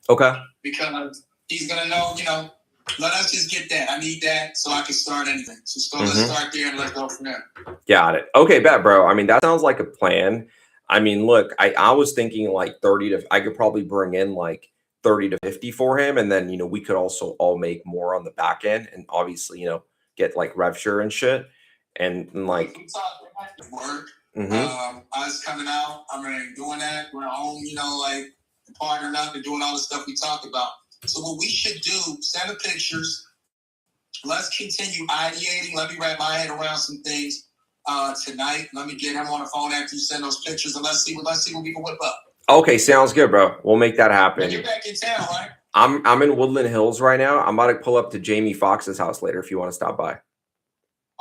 Okay. Because he's gonna know, let us just get that. I need that so I can start anything. So let's start there and let's go from there. Got it. Okay, bet, bro. I mean, that sounds like a plan. I mean, look, I was thinking like 30 to, I could probably bring in like 30 to 50 for him. And then, we could also all make more on the back end and obviously, get like rev share and shit. And like, work. Us coming out, doing that. We're home, partnering up and doing all the stuff we talked about. So what we should do, send the pictures. Let's continue ideating. Let me wrap my head around some things tonight. Let me get him on the phone after you send those pictures, and let's see what we can whip up. Okay, sounds good, bro. We'll make that happen. And you're back in town, right? I'm in Woodland Hills right now. I'm about to pull up to Jamie Foxx's house later if you want to stop by.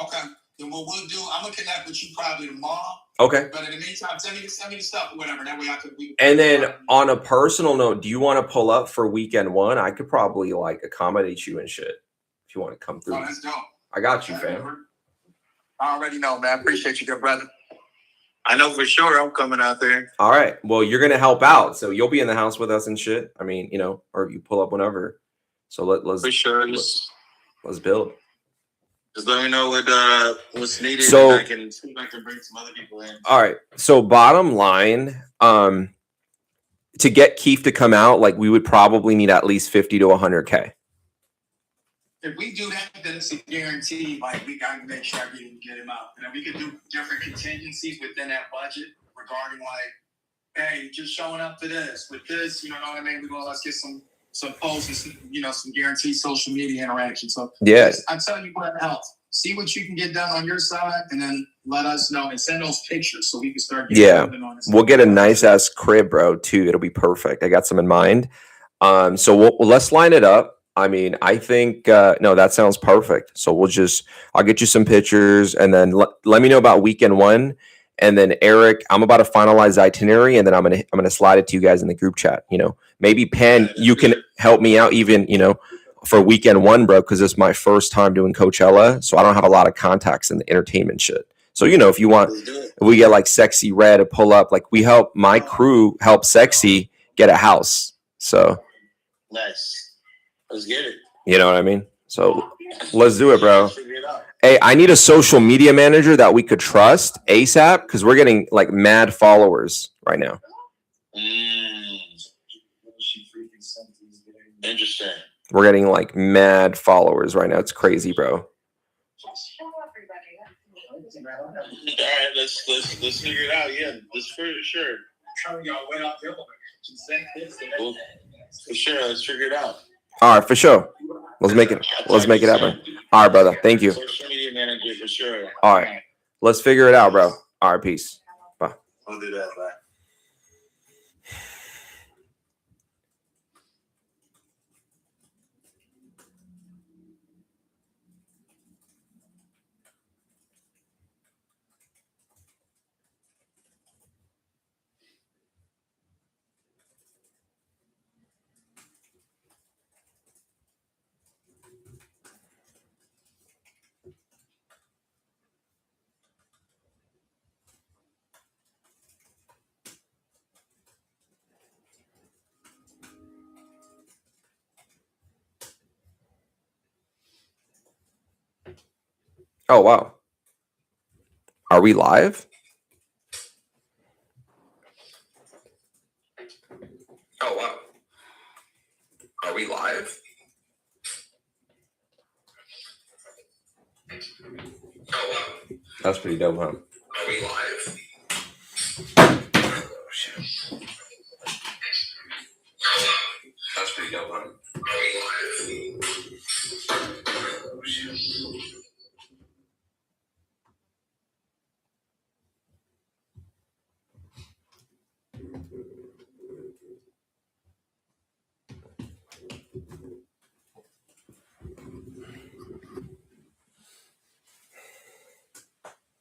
Okay. Then what we'll do, I'm gonna connect with you probably tomorrow. Okay. But in the meantime, send me the stuff or whatever. That way I could. And then on a personal note, do you want to pull up for weekend one? I could probably like accommodate you and shit if you want to come through. Oh, that's dope. I got you, fam. I already know, man. I appreciate you, good brother. I know for sure I'm coming out there. All right. Well, you're gonna help out, so you'll be in the house with us and shit. I mean, or you pull up whenever. So let's for sure. Let's build. Just let me know what's needed. So and I can see if I can bring some other people in. All right. So bottom line, to get Keith to come out, like we would probably need at least 50 to 100K. If we do that, then it's a guarantee. Like we gotta make sure I get him out. And then we could do different contingencies within that budget regarding like, hey, just showing up for this with this. You know what I mean? Let's get some posts and some guaranteed social media interaction. So yeah, I'm telling you what helps. See what you can get done on your side, and then let us know and send those pictures so we can start. On this. We'll get a nice ass crib, bro. Too. It'll be perfect. I got some in mind. So let's line it up. I mean, I think no, that sounds perfect. So I'll get you some pictures, and then let me know about weekend one. And then Eric, I'm about to finalize the itinerary, and then I'm gonna slide it to you guys in the group chat. Maybe Pan, you can help me out even, for weekend one, bro, because it's my first time doing Coachella, so I don't have a lot of contacts in the entertainment shit. So if you want, if we get like Sexy Red to pull up, like my crew help Sexy get a house. So nice. Let's get it. You know what I mean? So let's do it, bro. Hey, I need a social media manager that we could trust ASAP because we're getting like mad followers right now. Interesting. We're getting like mad followers right now. It's crazy, bro. All right, let's figure it out. Yeah, this for sure. For sure, let's figure it out. All right, for sure. Let's make it happen. All right, brother. Thank you. Social media manager for sure. All right. Let's figure it out, bro. All right, peace. Bye. We'll do that. Bye. Oh, wow. Are we live? Oh, wow. Are we live? Oh, wow. That's pretty dope, huh? Are we live? Oh, shit. Oh, wow. That's pretty dope, huh? Are we live? Oh, shit.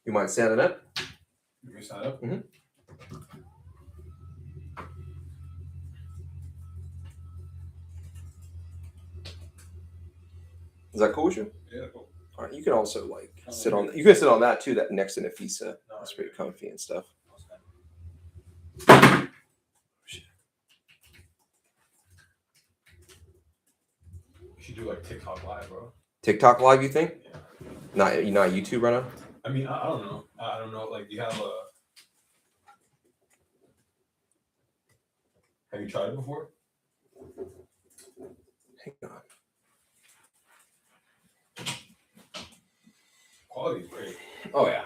You mind standing up? You can stand up. Mm-hmm. Is that cool with you? Yeah, cool. All right, you can also like sit on. You can sit on that too. That next to Nafisa, that's pretty comfy and stuff. should do like TikTok live, bro. TikTok live, you think? Yeah. Not YouTube right now? I mean, I don't know. I don't know. Like, do you have a? Have you tried it before? Hang on. Quality's great. Oh yeah.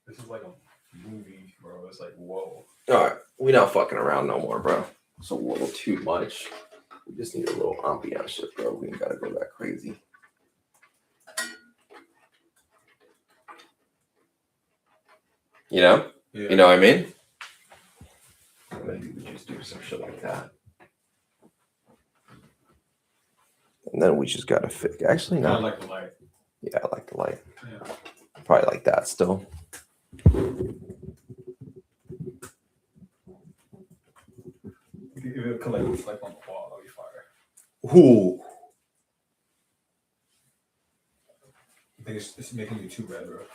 This is like a movie, bro. It's like whoa. All right, we not fucking around no more, bro. It's a little too much. We just need a little ambiance shit, bro. We ain't gotta go that crazy. You know? Yeah. You know what I mean? Maybe we just do some shit like that. And then we just gotta fix. Actually, I no. like the light. Yeah, I like the light. Yeah. Probably like that still. If it could like reflect on the wall, that'd be fire. Ooh. I think it's making you too red, bro.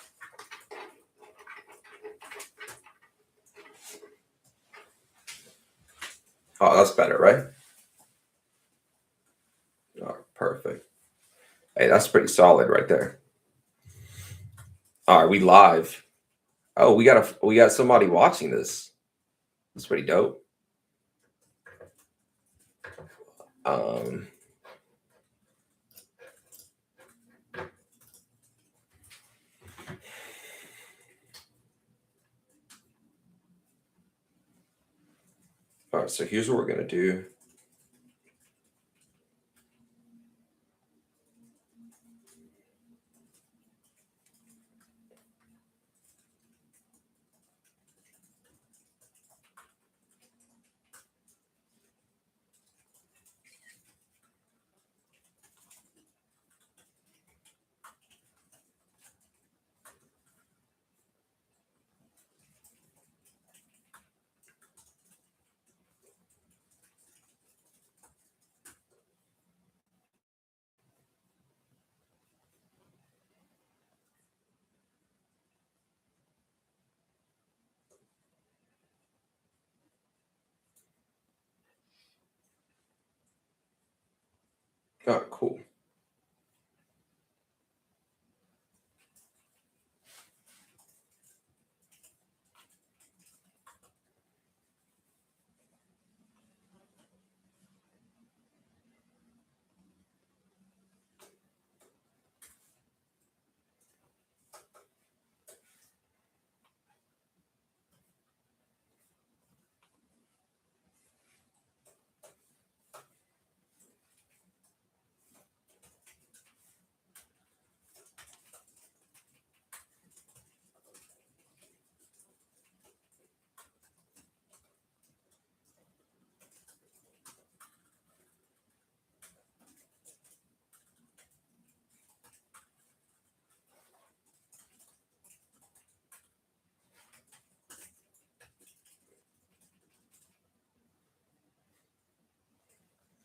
Oh, that's better, right? Oh, perfect. Hey, that's pretty solid right there. All right, we live. Oh, we got somebody watching this. That's pretty dope. All right, so here's what we're gonna do. Oh, cool.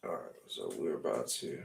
All right, so we're about to.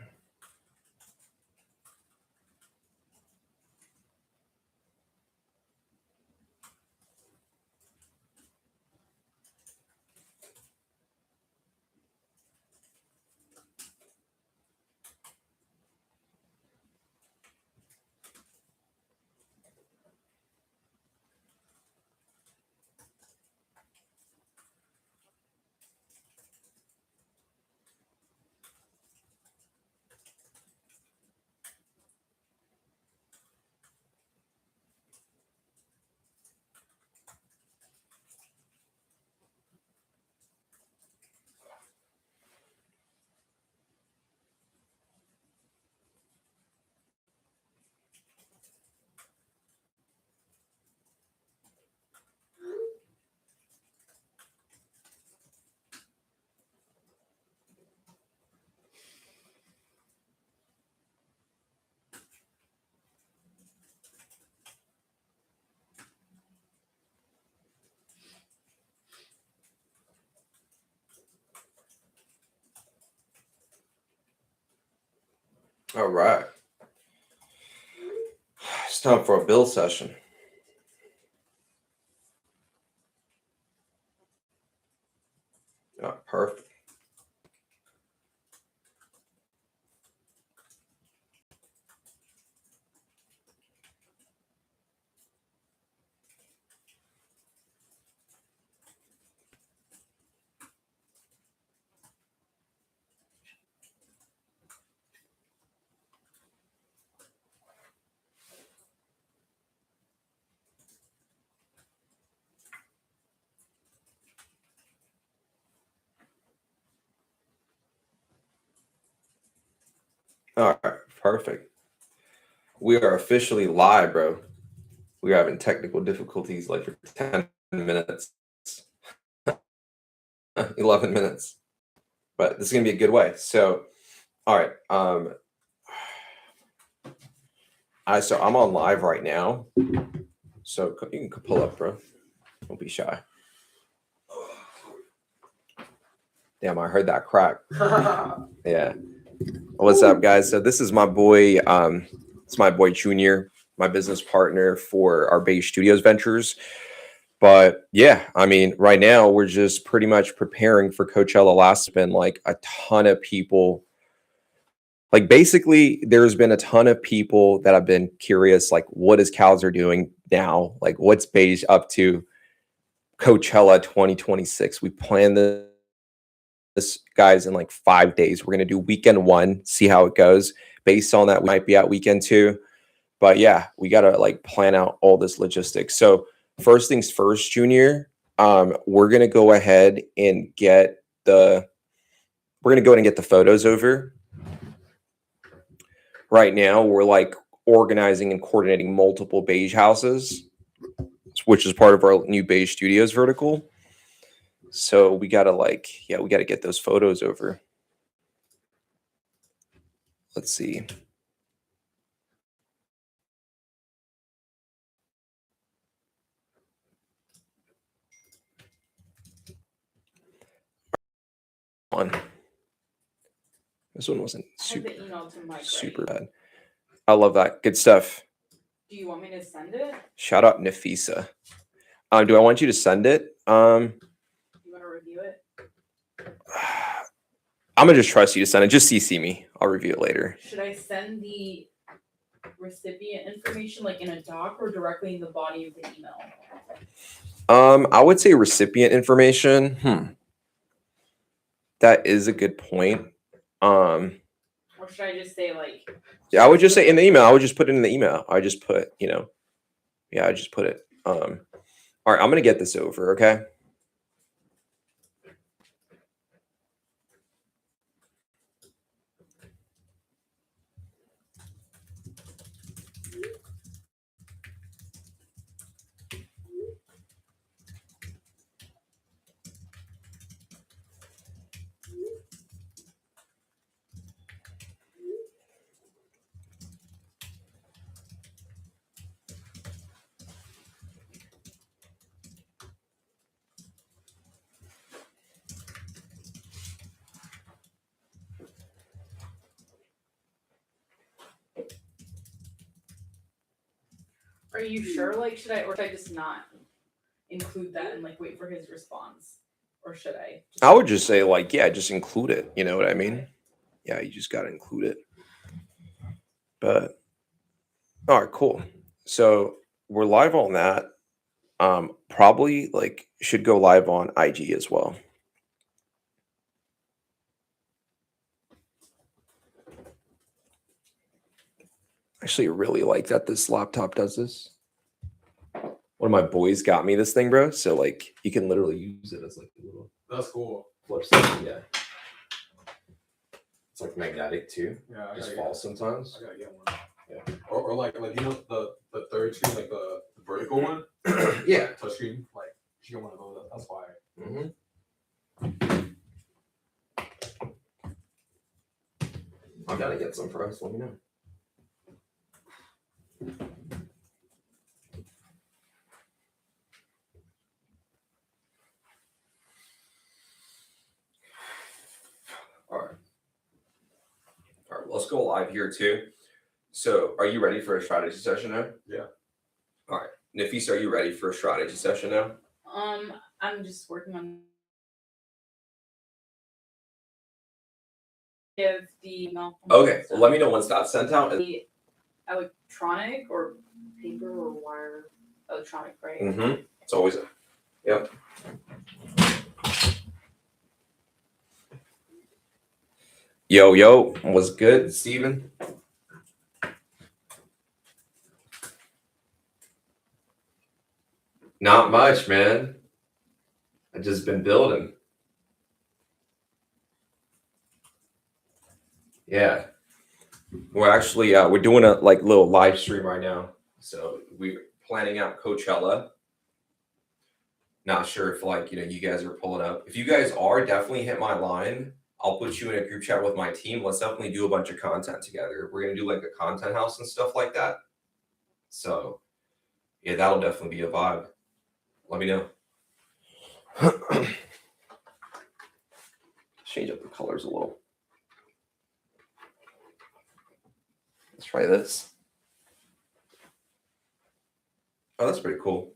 All right. It's time for a build session. Oh, perfect. All right, perfect. We are officially live, bro. We are having technical difficulties like for 10 minutes, 11 minutes, but this is gonna be a good way. So, all right, so I'm on live right now. So you can pull up, bro. Don't be shy. Damn, I heard that crack. Yeah. What's up, guys? So this is my boy. It's my boy Junior, my business partner for our Beige Studios ventures. But yeah, I mean, right now we're just pretty much preparing for Coachella. Last been like a ton of people. Like basically, there's been a ton of people that have been curious, like, what is Calzer doing now? Like, what's Beige up to? Coachella 2026. We planned this, guys, in like 5 days. We're gonna do weekend one, see how it goes. Based on that, we might be at weekend two. But yeah, we gotta like plan out all this logistics. So first things first, Junior. We're gonna go ahead and get the photos over. Right now, we're like organizing and coordinating multiple Beige houses, which is part of our new Beige Studios vertical. So we gotta get those photos over. Let's see. This one wasn't super bad. I love that. Good stuff. Do you want me to send it? Shout out Nafisa. Do I want you to send it? You want to review it? I'm gonna just trust you to send it. Just CC me. I'll review it later. Should I send the recipient information like in a doc or directly in the body of the email? I would say recipient information. That is a good point. Or should I just say like? Yeah, I would just say in the email. I would just put it in the email. I just put, I just put it. All right, I'm gonna get this over. Okay. Are you sure? Like, should I just not include that and like wait for his response, or should I? I would just say like, yeah, just include it. You know what I mean? Yeah, you just gotta include it. But all right, cool. So we're live on that. Probably like should go live on IG as well. Actually, really like that this laptop does this. One of my boys got me this thing, bro. So like you can literally use it as like a little. That's cool. Flip side, yeah. It's like magnetic too. Yeah, Just falls sometimes. I gotta get one. Yeah. Or like the third screen, like the vertical one. Yeah. Touchscreen. Like you get one of those. That's fire. I gotta get some for us. Let me know. All right, let's go live here too. So, are you ready for a strategy session now? Yeah. All right, Nafisa, are you ready for a strategy session now? I'm just working on. Give the Okay, well, let me know once that's sent out. The electronic or paper or wire electronic, right? It's always yep. Yo, what's good, Steven? Not much, man. I just been building. Yeah. We're actually we're doing a like little live stream right now. So we're planning out Coachella. Not sure if like you guys are pulling up. If you guys are, definitely hit my line. I'll put you in a group chat with my team. Let's definitely do a bunch of content together. We're gonna do like a content house and stuff like that. So yeah, that'll definitely be a vibe. Let me know. Change up the colors a little. Let's try this. Oh, that's pretty cool.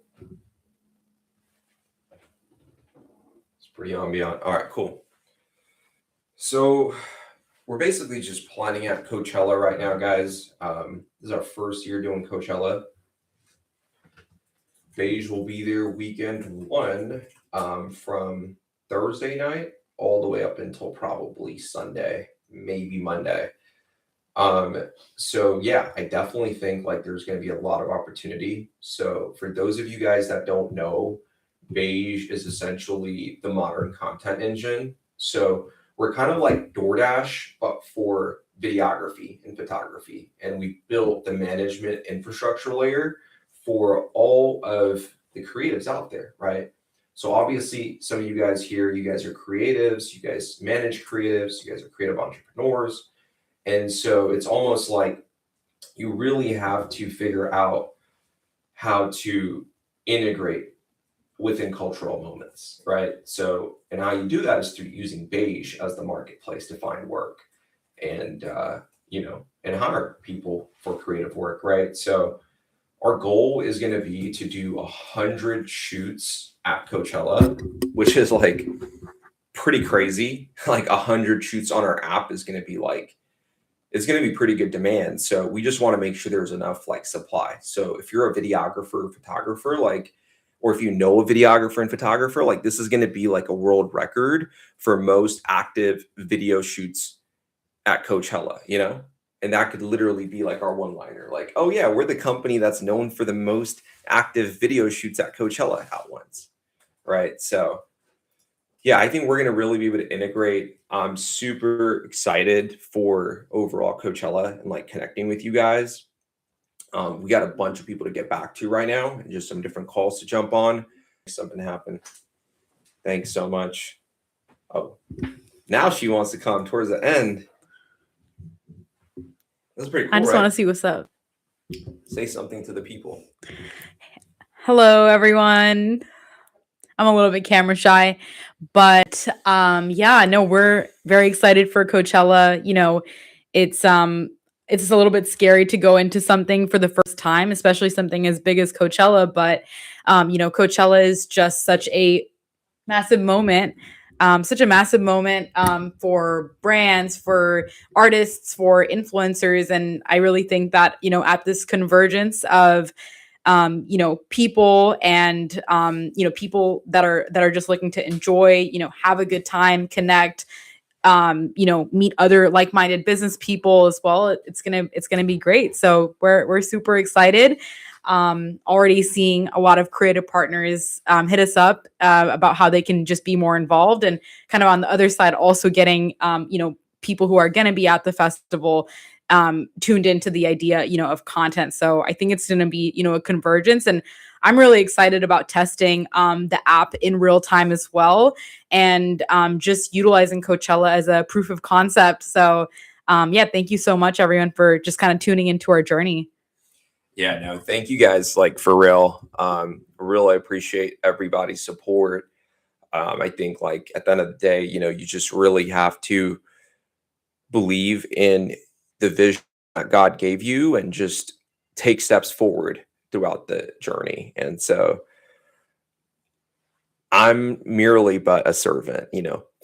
It's pretty ambient. All right, cool. So we're basically just planning out Coachella right now, guys. This is our first year doing Coachella. Beige will be there weekend one, from Thursday night all the way up until probably Sunday, maybe Monday. So yeah, I definitely think like there's going to be a lot of opportunity. So for those of you guys that don't know, Beige is essentially the modern content engine. So we're kind of like DoorDash, but for videography and photography. And we built the management infrastructure layer for all of the creatives out there, right? So obviously, some of you guys here, you guys are creatives, you guys manage creatives, you guys are creative entrepreneurs. And so it's almost like you really have to figure out how to integrate within cultural moments, right? So, and how you do that is through using Beige as the marketplace to find work and, and hire people for creative work, right? So, our goal is going to be to do 100 shoots at Coachella, which is like pretty crazy. Like 100 shoots on our app is going to be like, it's going to be pretty good demand. So we just want to make sure there's enough like supply. So if you're a videographer or photographer, like, or if you know a videographer and photographer, like this is going to be like a world record for most active video shoots at Coachella. And that could literally be like our one liner, like, oh yeah, we're the company that's known for the most active video shoots at Coachella at once. Right. So yeah, I think we're going to really be able to integrate. I'm super excited for overall Coachella and like connecting with you guys. We got a bunch of people to get back to right now and just some different calls to jump on. Something happened. Thanks so much. Oh, now she wants to come towards the end. That's pretty cool. I just want to see what's up. Say something to the people. Hello, everyone. I'm a little bit camera shy, but yeah, no, we're very excited for Coachella. It's a little bit scary to go into something for the first time, especially something as big as Coachella. But Coachella is just such a massive moment. For brands, for artists, for influencers. And I really think that, at this convergence of people and people that are just looking to enjoy, have a good time, connect, meet other like-minded business people as well. It's gonna be great. So we're super excited. Already seeing a lot of creative partners hit us up about how they can just be more involved, and kind of on the other side also getting people who are going to be at the festival tuned into the idea of content. So I think it's going to be a convergence, and I'm really excited about testing the app in real time as well, and just utilizing Coachella as a proof of concept. So thank you so much, everyone, for just kind of tuning into our journey. Yeah, no, thank you guys, like for real. Really appreciate everybody's support. I think like at the end of the day, you just really have to believe in the vision that God gave you and just take steps forward throughout the journey. And so I'm merely but a servant,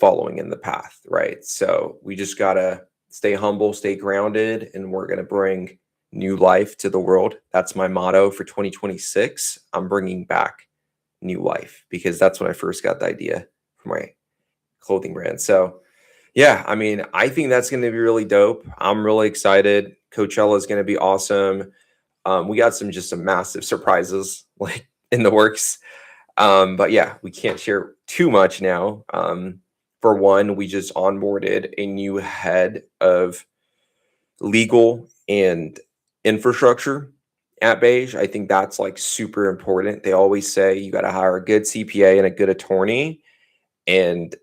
following in the path, right? So we just gotta stay humble, stay grounded, and we're gonna bring new life to the world. That's my motto for 2026. I'm bringing back new life because that's when I first got the idea for my clothing brand. So yeah, I mean, I think that's going to be really dope. I'm really excited. Coachella is going to be awesome. We got some massive surprises like in the works. But yeah, we can't share too much now. For one, we just onboarded a new head of legal and infrastructure at Beige. I think that's like super important. They always say you got to hire a good CPA and a good attorney. And,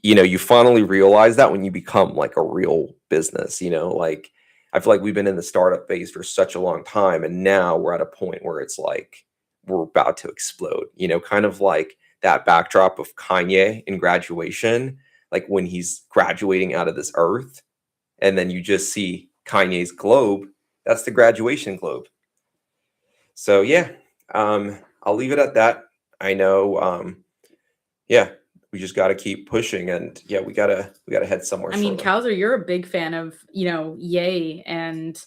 you finally realize that when you become like a real business, like I feel like we've been in the startup phase for such a long time. And now we're at a point where it's like we're about to explode, kind of like that backdrop of Kanye in Graduation, like when he's graduating out of this earth and then you just see Kanye's globe. That's the graduation globe. So yeah, I'll leave it at that. I know, yeah, we just got to keep pushing, and yeah, we gotta head somewhere. I mean, Shortly. Kowser, you're a big fan of, Yay. And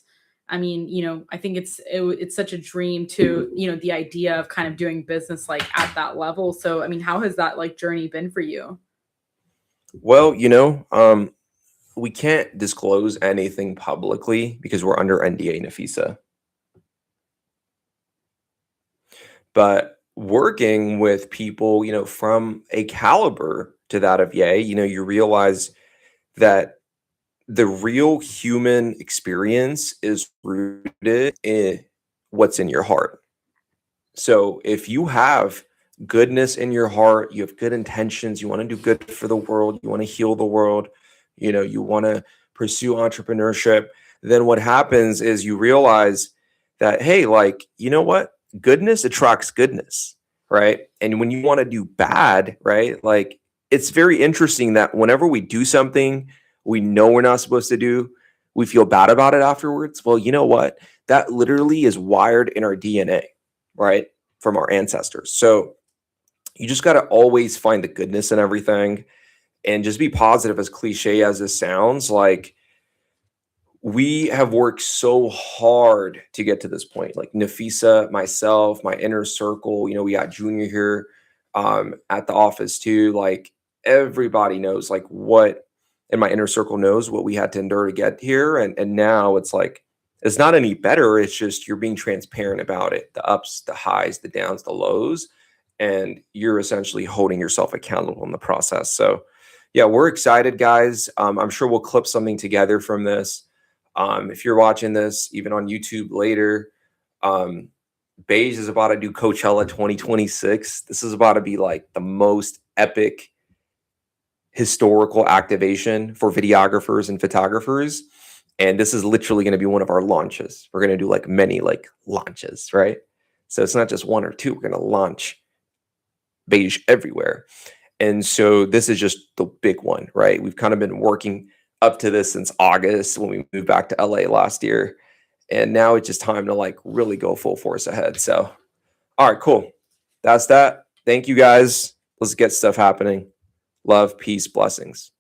I mean, I think it's such a dream to, the idea of kind of doing business like at that level. So, I mean, how has that like journey been for you? Well, we can't disclose anything publicly because we're under NDA, Nafisa. But working with people, from a caliber to that of Yay, you realize that the real human experience is rooted in what's in your heart. So if you have goodness in your heart, you have good intentions, you want to do good for the world, you want to heal the world, you want to pursue entrepreneurship, then what happens is you realize that, hey, like, you know what? Goodness attracts goodness, right? And when you want to do bad, right? Like, it's very interesting that whenever we do something we know we're not supposed to do, we feel bad about it afterwards. Well, you know what? That literally is wired in our DNA, right? From our ancestors. So you just got to always find the goodness in everything and just be positive, as cliche as this sounds. Like, we have worked so hard to get to this point. Like Nafisa, myself, my inner circle, we got Junior here at the office too. Like, everybody knows like what in my inner circle knows what we had to endure to get here. And now it's like, it's not any better. It's just you're being transparent about it, the ups, the highs, the downs, the lows, and you're essentially holding yourself accountable in the process. So yeah, we're excited, guys. I'm sure we'll clip something together from this. If you're watching this even on YouTube later, Beige is about to do Coachella 2026. This is about to be like the most epic historical activation for videographers and photographers. And this is literally going to be one of our launches. We're going to do like many like launches, right? So it's not just one or two. We're going to launch Beige everywhere. And so this is just the big one, right? We've kind of been working up to this since August when we moved back to LA last year. And now it's just time to like really go full force ahead. So, all right, cool. That's that. Thank you guys. Let's get stuff happening. Love, peace, blessings.